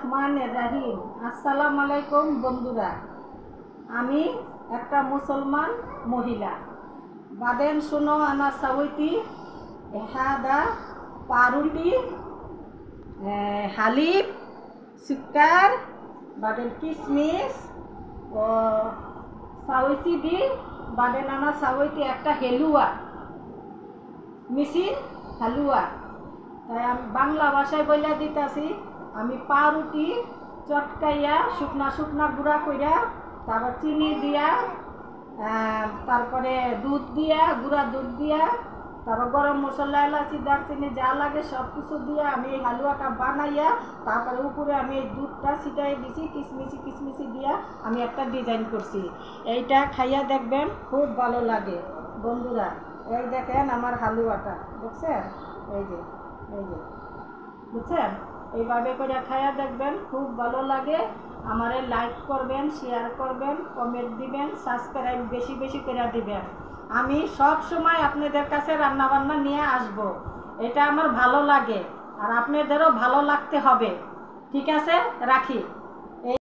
রহমানির রহিম। আসসালামু আলাইকুম বন্ধুরা, আমি একটা মুসলমান মহিলা। বাদেন শুনো আনা সাউইতি হাদা পারুটি হালিব সুকার বাদেন কিশমিশ ও সাউইতি দি বাদেন আনা সাউইতি একটা হেলুয়া মিশিন হালুয়া। তাই আমি বাংলা ভাষায় বইলা দিতেছি, আমি পাউরুটি চটকাইয়া শুকনা শুকনা গুঁড়া কইরা তারপর চিনি দিয়া তারপরে দুধ দিয়া গুঁড়া দুধ দিয়া তারপর গরম মশলা এলাচি দারচিনি যা লাগে সব কিছু দিয়ে আমি এই হালুয়াটা বানাইয়া তারপরে উপরে আমি এই দুধটা ছিটাই দিছি কিশমিশি দিয়া আমি একটা ডিজাইন করছি। এইটা খাইয়া দেখবেন, খুব ভালো লাগে বন্ধুরা। এই দেখেন আমার হালুয়াটা, দেখছেন? এই যে বুঝছেন? এইভাবে করে খাইয়া দেখবেন, খুব ভালো লাগে। আমারে লাইক করবেন, শেয়ার করবেন, কমেন্ট দিবেন, সাবস্ক্রাইব বেশি বেশি করে দিবেন। আমি সব সময় আপনাদের কাছে রান্নাবান্না নিয়ে আসব। এটা আমার ভালো লাগে আর আপনাদেরও ভালো লাগতে হবে। ঠিক আছে, রাখি।